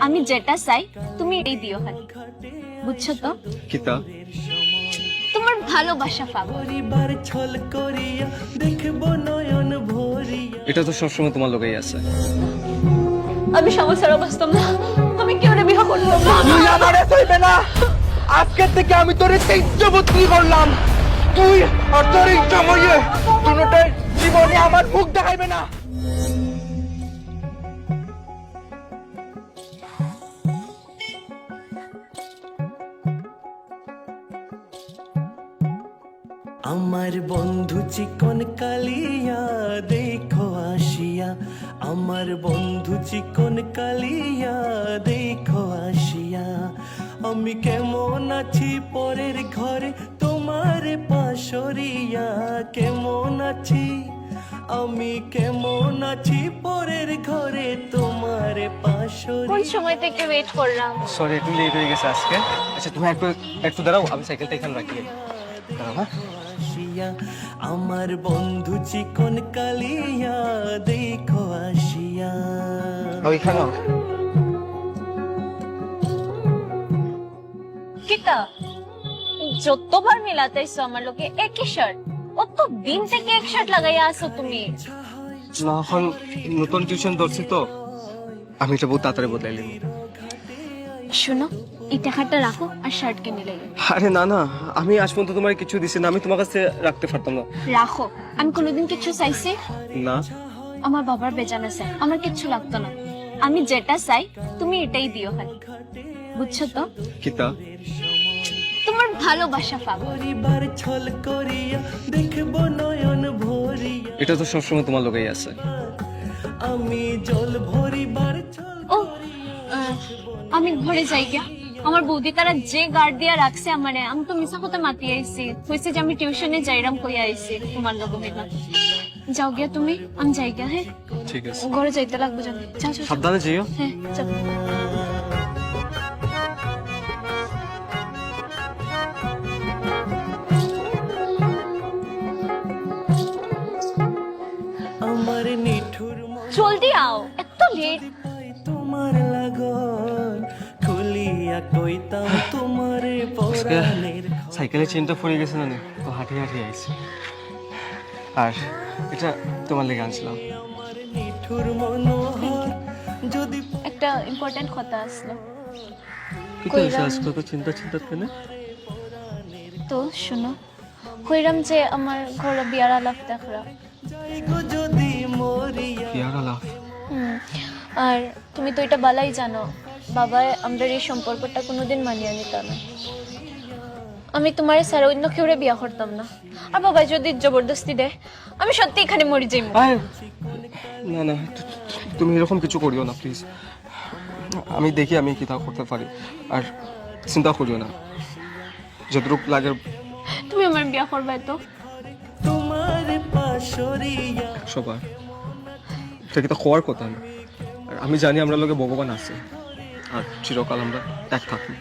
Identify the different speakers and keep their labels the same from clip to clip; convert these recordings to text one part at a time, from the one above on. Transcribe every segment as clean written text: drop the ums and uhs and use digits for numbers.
Speaker 1: আমি যেটা চাই তুমি এই দিও খালি, বুঝছো তো?
Speaker 2: কিতা
Speaker 1: তোমার ভালোবাসা পাবো।
Speaker 2: এটা তো সবসময় তোমার লোকেই আছে।
Speaker 1: আমি সংসারে বসতাম না, আমি কেউ বিয়ে করতাম না।
Speaker 3: তুই আমারে সইবে না। আজকের থেকে আমি তোরে তেজ্যবতী করলাম। তুই আর তোর এই জময়ে দুটোটাই জীবনে আমার মুখ দেখাইবে না।
Speaker 4: আমার বন্ধু চিকন কালিয়া দেখো আসিয়া, আমার বন্ধু চিকন কালিয়া দেখো আসিয়া। আমি কেমন আছি পরের ঘরে তোমার পাশরিয়া, কেমন আছি আমি কেমন আছি পরের ঘরে তোমার
Speaker 1: কোন
Speaker 4: পাশরিয়া।
Speaker 1: সময় থেকে ওয়েট করলাম।
Speaker 2: সরি একটু লেট হয়ে গেছে আজকে। আচ্ছা তুমি একটু একটু দাঁড়াও, আমি সাইকেলটা এখানে রাখি। দাঁড়াও হ্যাঁ।
Speaker 4: আসিয়া, আমার বন্ধু চিকন কালিয়া দেখো আসিয়া।
Speaker 3: ওইখানে
Speaker 1: কিতা যতবার মিলাতেছো আমার লোকে একই শার্ট, কত দিন থেকে এক শার্ট লাগাইয়া আছো তুমি?
Speaker 2: না এখন নতুন টিউশন ধরছি তো আমি এটা বহুত তাড়াতাড়ি বদলাই নিব।
Speaker 1: শোনো, এই টাকাটা রাখো আর শার্ট কিনে লেগে
Speaker 2: আরে না না, আমি আজ পর্যন্ত তোমার কিছু দিছি না, আমি তোমার কাছে রাখতে পারতাম না।
Speaker 1: রাখো। আমি কোনোদিন কিছু চাইছি?
Speaker 2: না
Speaker 1: আমার বাবার বেজান আছে, আমার কিচ্ছু লাগতো না। আমি যেটা চাই তুমি এটাই দিও খালি, বুঝছো তো?
Speaker 2: কিতা
Speaker 1: তোমার ভালোবাসা পাবো।
Speaker 4: পরিবার ছল করিয়া দেখবো নয়ন ভরিয়া,
Speaker 2: এটা তো সবসময় তোমার লোকেই আছে।
Speaker 4: আমি জল ভরিবার ছল।
Speaker 1: ও আমি ঘরে যাই গিয়া। আমার বৌদি তারা যে গার্ড দিয়া রাখছে আমারে, আমি তো মিছা কথা মাতি আইছি, কইছে যে আমি টিউশনে যাইরাম কই আইছি তোমার লগে মিলা। যাও গিয়া তুমি, আমি যাই গিয়া। হ্যাঁ
Speaker 2: ঠিক আছে,
Speaker 1: ঘরে যাইতে লাগবে জানি। যাও যাও যাও।
Speaker 2: সাবধানে যেও।
Speaker 1: হ্যাঁ যাও।
Speaker 4: আমার নিঠুর মন
Speaker 1: জলদি আও, এত লেট।
Speaker 4: তোমার লাগন খুলিয়া কইতাম তোমারে পরাণের।
Speaker 2: সাইকেলের চেনটা পড়ে গেছে না, তো হাঁটিয়ে হাঁটিয়ে আইছি। আর এটা তোমার লেগে আনছিলাম।
Speaker 4: আমার নিঠুর মনোহর যদি
Speaker 1: একটা ইম্পর্টেন্ট কথা আসলো।
Speaker 2: কি তো
Speaker 1: কইরাম।
Speaker 2: আজকে তো চিন্তা চিন্তা কেন?
Speaker 1: তো শোনো, কইরাম যে আমার ঘরে বিয়ার আলাপ দেখরা।
Speaker 4: যাইগো যদি মরিয়া।
Speaker 2: কি আর আলাপ?
Speaker 1: আর তুমি তো এটা বালাই জানো, বাবা আমাদের এই সম্পর্কটা কোনোদিন মানিয়ে নিত না। আমি তোমার স্যার অন্য কেউ বিয়া করতাম না। আর বাবা যদি জবরদস্তি দেয়, আমি সত্যি এখানে মরে যাই।
Speaker 2: আয়, না না তুমি এরকম কিছু করিও না প্লিজ। আমি দেখি আমি কি তা করতে পারি। আর চিন্তা করিও না, যতটুকু লাগে।
Speaker 1: তুমি আমার বিয়া করবে তো?
Speaker 4: তোমার পাশরিয়া।
Speaker 2: সবার এটা কি তো হওয়ার কথা না। আর আমি জানি আমরা লোকে ভগবান আছে, আর চিরকাল আমরা এক থাকবো।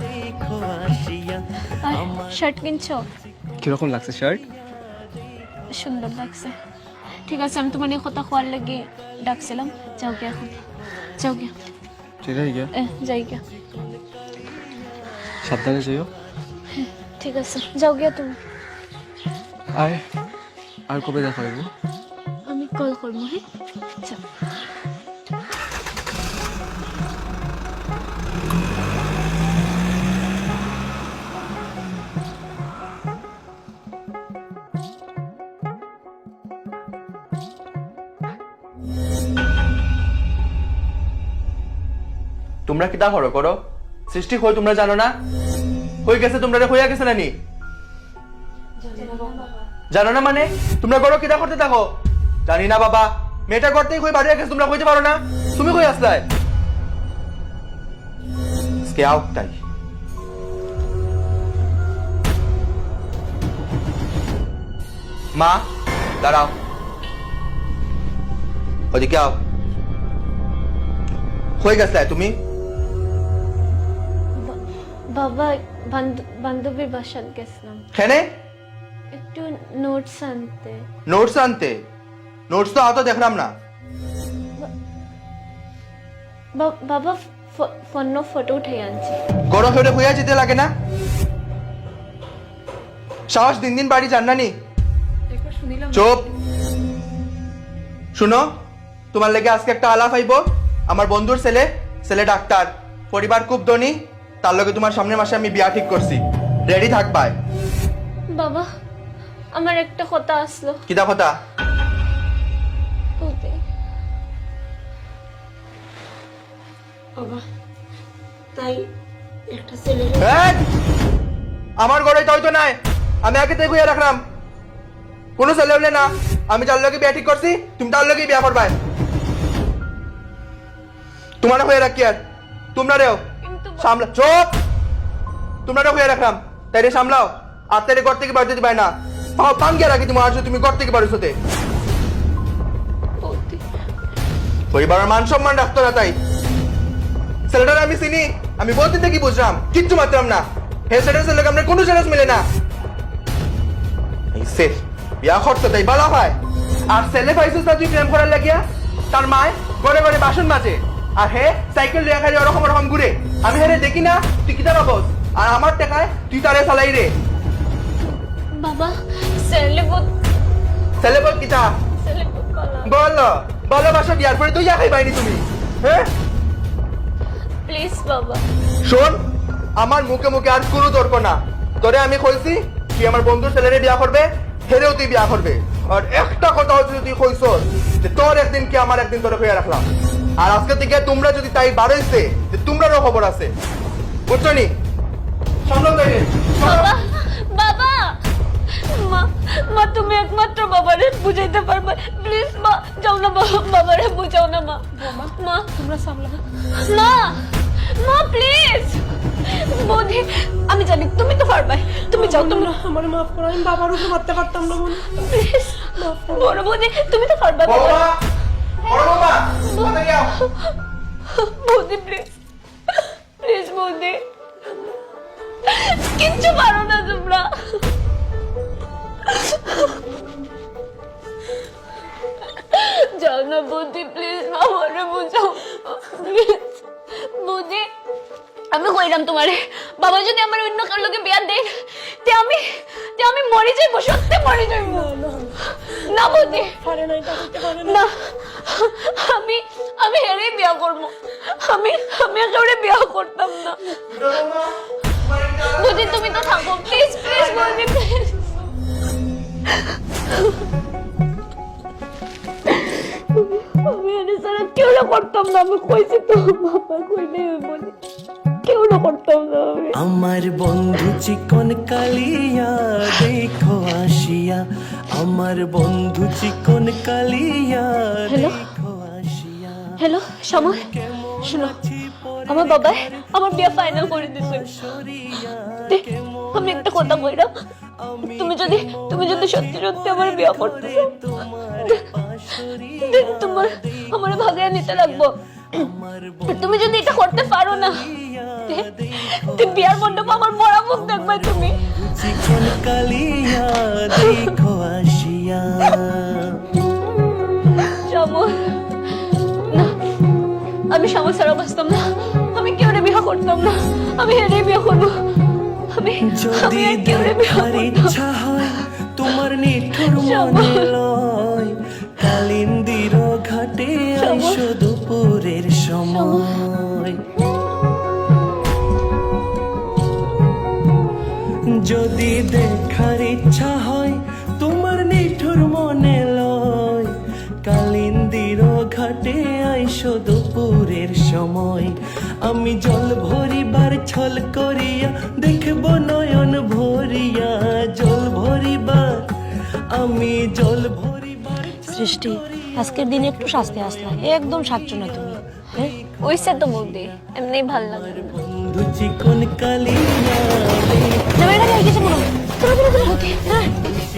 Speaker 4: দেখো আসিয়া,
Speaker 1: আর শার্ট কিনছো?
Speaker 2: কিরকম লাগছে শার্ট?
Speaker 1: সুন্দর লাগছে। ঠিক আছে, আমি তোমার এই কথা খোয়ার লাগে ডাকছিলাম। যাও গিয়া এখন, যাও গিয়া।
Speaker 2: ঠিক আছে গিয়া,
Speaker 1: যাই গিয়া।
Speaker 2: সাবধানে যেও।
Speaker 1: ঠিক আছে, যাও গিয়া তুমি।
Speaker 2: আয়, আর কবে দেখা হইব?
Speaker 1: আমি কল করবো। হ্যাঁ যাও।
Speaker 3: তোমরা কিতা করো করো? সৃষ্টি হই তোমরা জানো না? হয়ে গেছে, তোমরা হইয়া গেছে নানি? জানো না মানে তোমরা করো কিতা করতে থাকো? জানি না বাবা, মেয়েটা করতেই কই বাড়ি গেছে, তোমরা কইতে পারো না? তুমি কই আসলাই? আজকে আউট তাই। মা দাঁড়াও, ওদিকে আও। হয়ে গেছে তুমি?
Speaker 1: বাবা বান্ধবীর বাসায় গেছিলাম
Speaker 3: খেনে
Speaker 1: একটু নোটস আনতে।
Speaker 3: নোটস আনতে? নোটস তো আতো দেখলাম না।
Speaker 1: বাবা ফোন ফটো উঠে আনছি।
Speaker 3: গরম হয়ে হইয়া যেতে লাগে না? সাহস দিন দিন বাড়ি যান না নি? চুপ। শুনো, তোমার লেগে আজকে একটা আলাপ আইব। আমার বন্ধুর ছেলে ডাক্তার, পরিবার খুব ধনী, তার লগে তোমার সামনের মাসে আমি বিয়া ঠিক করছি। রেডি থাকবাই।
Speaker 1: বাবা আমার একটা কথা আসলো।
Speaker 3: কিতা কথা?
Speaker 1: বৌদি,
Speaker 5: বাবা তাই একটা ছেলে
Speaker 3: এই! আমার ঘরে তো হয়তো নাই, আমি আগে থেকে হইয়া রাখলাম। কোনো ছেলে হলে না, আমি যার লগে বিয়া ঠিক করছি তুমি তার লগে বিয়া করবাই। তোমার হয়ে রাখি আর তোমরা রেও
Speaker 1: কিন্তু
Speaker 3: সামলা। চুপ। তোমরা হয়ে রাখলাম, তাই রে সামলাও। আর তাই ঘর থেকে বাড়িতে দিবাই না, পাও পাঙ্গিয়া রাখি তোমার আসলে তুমি ঘর থেকে বাড়ির সাথে।
Speaker 1: বৌদি,
Speaker 3: পরিবারের মান সম্মান রাখতো না তাই। ছেলেটার আমি চিনি, আমি বহুদিন থেকে বুঝলাম, কিচ্ছু মাত্রাম না। হে ছেলেটার লোক আপনার কোনো ছেলেস মিলে না। এই সে বিয়া করতো তাই বলা হয়। আর ছেলে পাইছিস না তুই প্রেম করার লাগিয়া? তার মায় ঘরে ঘরে বাসন মাজে, আর হে সাইকেল লিয়া খালি ওরকম ওরকম ঘুরে। আমি হেরে দেখি না তুই কিতা পাবস, আর আমার টাকায় তুই তারে চালাই রে।
Speaker 1: বাবা ছেলে
Speaker 3: বল কিতা? বলো বলো, বাসা বিয়ার পরে তুই খাই পাইনি তুমি? হ্যাঁ
Speaker 1: প্লিজ বাবা।
Speaker 3: শোন, আমার মুখে মুখে আর কোনো তর্ক না। তোরে আমি কইছি তুই আমার বন্ধুর ছেলেরে বিয়া করবে, হেরেও তুই বিয়া করবে। আর একটা কথা হচ্ছে তুই কইছ যে তোর একদিন কি আমার একদিন তোরে হইয়া রাখলাম। আর আজকে থেকে তোমরা যদি তাই বাড়াইছে যে তোমরারও খবর আছে, বুঝছো নি? সামনে তাইরে
Speaker 1: বাবা বাবা, মা তুমি একমাত্র বাবারে বুঝাইতে পারবে। প্লিজ মা যাও না, বাবারে বুঝাও না। মা
Speaker 5: তোমরা সামলা।
Speaker 1: মা প্লিজ। বৌদি আমি জানি তুমি তো পারবে, তুমি যাও। তুমি
Speaker 5: আমার মাফ করো, আমি বাবার উপর মারতে পারতাম না বোন।
Speaker 1: প্লিজ বড় বৌদি তুমি তো পারবে।
Speaker 3: বাবা, বড় বাবা, তাড়াতাড়ি আও।
Speaker 1: বৌদি প্লিজ প্লিজ বৌদি, কিচ্ছু পারো না তোমরা। যাও না বৌদি প্লিজ, আমারে বুঝাও প্লিজ। বৌদি আমি কইলাম তোমারে, বাবা যদি আমার অন্য কারোর লোকে বিয়া দেন তে আমি মরে যাইবো, সত্যি মরে যাইবো। না বৌদি
Speaker 5: পারে না, এটা করতে পারে না।
Speaker 1: না, আমি হেরে বিয়া করবো। আমি একেবারে বিয়া করতাম না। বৌদি তুমি তো থাকো প্লিজ প্লিজ বৌদি প্লিজ। আমি এনে সারা কেউ না করতাম না, আমি কইছি তো বাবা কইলে বলি কেউ না করতাম না আমি।
Speaker 4: আমার বন্ধু চিকন কালিয়া দেখো আসিয়া, আমার বন্ধু চিকন কালিয়া
Speaker 1: হ্যালো
Speaker 4: দেখো আসিয়া।
Speaker 1: হ্যালো সময় শোনো, আমার বাবা আমার বিয়া ফাইনাল করে দিছে। আমি একটা কথা কইরা, তুমি যদি সত্যি সত্যি আমার বিয়া করতে চাও, তোমার আমার ভাগে নিতে লাগবো। তুমি যদি এটা করতে পারো না, বিয়ার মণ্ডপ আমার মরা মুখ দেখবে তুমি।
Speaker 4: চিকন কালিয়া দেখো আসিয়া।
Speaker 1: সময় না, আমি সময় ছাড়া বাঁচতাম না। আমি কেউরে বিয়া করতাম না, আমি হেরে বিয়া করবো।
Speaker 4: যদি দেখার ইচ্ছা হয় তোমার নিঠুর মনে লয়, কালিন্দির ঘাটে আইসো দুপুরের সময়। যদি দেখার ইচ্ছা হয় তোমার নিঠুর মনে লয়, কালিন্দির ঘাটে আইসো দুপুরের সময়। আমি জল ভরিবার ছল করিয়া দেখব নয়ন ভরিয়া, জল ভরিবার আমি জল ভরিবার।
Speaker 5: সৃষ্টি আজকের দিনে একটু শাস্তি আসলা, একদম সাচ্ছ না তুমি। হ্যাঁ
Speaker 1: ওইসে তো বৌদি এমনি ভাল লাগে।
Speaker 4: বন্ধু চিকন কালিয়া
Speaker 5: জামাইটা গায়ে গেছে মনে হয়। চলো চলো চলো। হ্যাঁ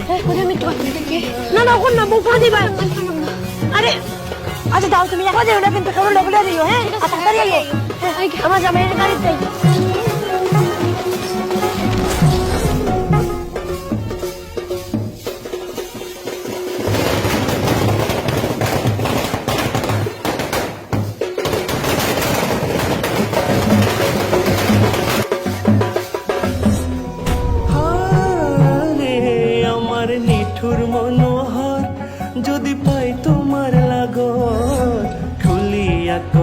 Speaker 5: হ্যাঁ ওরে আমি একটু বাকি থেকে। না ওখান না বউ করে দিবা। আরে আচ্ছা দাও তুমি এখন যাও না, কিন্তু কোনো লেগুলা দিও। হ্যাঁ আচ্ছা তাড়াতাড়ি আইও। আমার জামাইয়ের গাড়িতে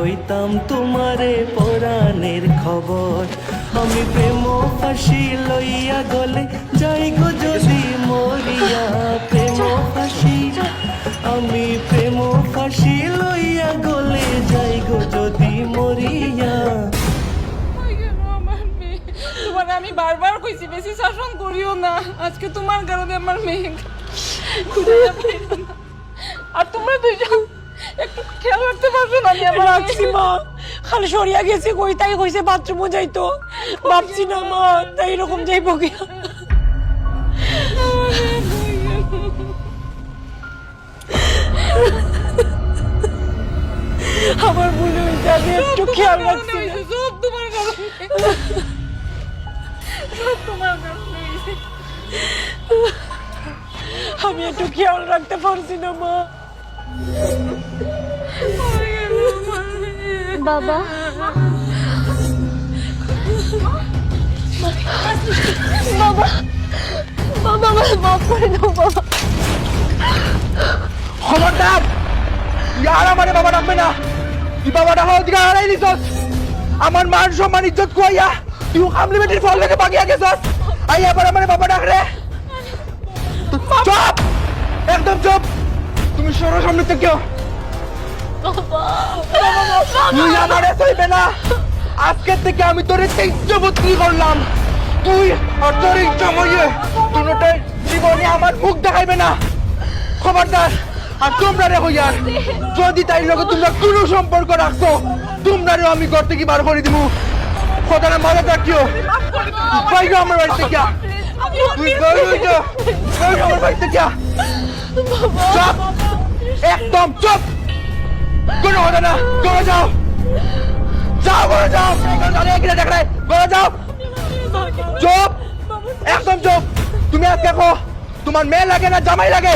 Speaker 4: কইতাম তোমারে পরাণের খবর আমি প্রেম ফাঁসি লইয়া গলে যাই গো যদি মরিয়া প্রেম ফাঁসি আমি প্রেম ফাঁসি লইয়া গলে যাই গো যদি মরিয়া
Speaker 6: তোমার আমি বারবার কইছি বেশি শাসন করিও না আজকে তোমার কারণে আমার মেয়ে খুঁজে যাবে আর তোমরা দুইজন একটু খেয়াল রাখতে পারছো না আমি আমার
Speaker 5: রাখছি মা খালি সরিয়া গেছে কই তাই কইছে বাথরুমও যাইতো ভাবছি না মা তাই এরকম যাইবো কি আমার ভুল হয়েছে আমি একটু খেয়াল রাখছি না।
Speaker 6: সব তোমার কারণে সব তোমার কারণে
Speaker 5: আমি একটু খেয়াল রাখতে পারছি না মা
Speaker 1: বাবা বাবা বাবা আমার মাফ করে দাও বাবা
Speaker 3: খবরদার ইয়ার আমারে বাবা ডাকবে না তুই বাবা ডাকার দিকে হারাই দিছস আমার মান সম্মান ইজ্জত কুয়াইয়া তুই কামলি বেটির ফল লেগে বাগিয়া গেছস আই আবার আমারে বাবা ডাক রে চুপ একদম চুপ তুমি সরো সামনে থেকে তুই আমারে সইবে না আজকে থেকে আমি তোর তেজ্যবত্রী করলাম তুই আর তোর ইচ্ছাময়ে দুটোটাই জীবনে আমার মুখ দেখাইবে না খবরদার আর তোমরা রে হইয়ার যদি তাই লগে তোমরা কোনো সম্পর্ক রাখছো তোমরাও আমি ঘর থেকে বার করে দিব কথাটা মনে রাখিও বাইরে আমার বাড়ি থেকে তুই বাইরে আমার বাড়ি থেকে চুপ একদম চুপ কোনো কথা না করে যাও যাও করে যাও দেখ রে করে যাও চুপ একদম চুপ তুমি আজকে কো তোমার মেয়ে লাগে না জামাই লাগে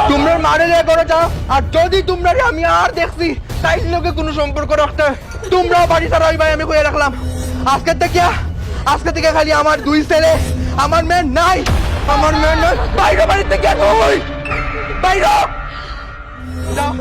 Speaker 3: তোমরা মারে যায় করে যাও আর যদি তোমরা আমি আর দেখছি তাই লোকে কোনো সম্পর্ক রাখতে তোমরাও বাড়ি ছাড়া ভাই আমি কয়ে রাখলাম আজকে থেকে খালি আমার দুই ছেলে আমার মেয়ে নাই আমার মেয়ে নয় বাইরে বাড়ি থেকে কই বাইরে যাও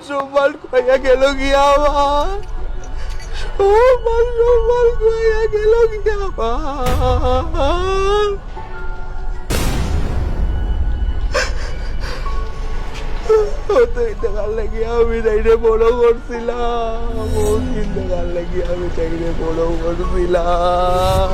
Speaker 3: সম্মান খাইয়া গেল গিয়া আমার সম্মান খাইয়া গেল গিয়া আমার দেখার লাগি আমি তাইরে বড় করছিলাম ও কিন্তু দেখার লাগি আমি তাইরে বড় করছিলাম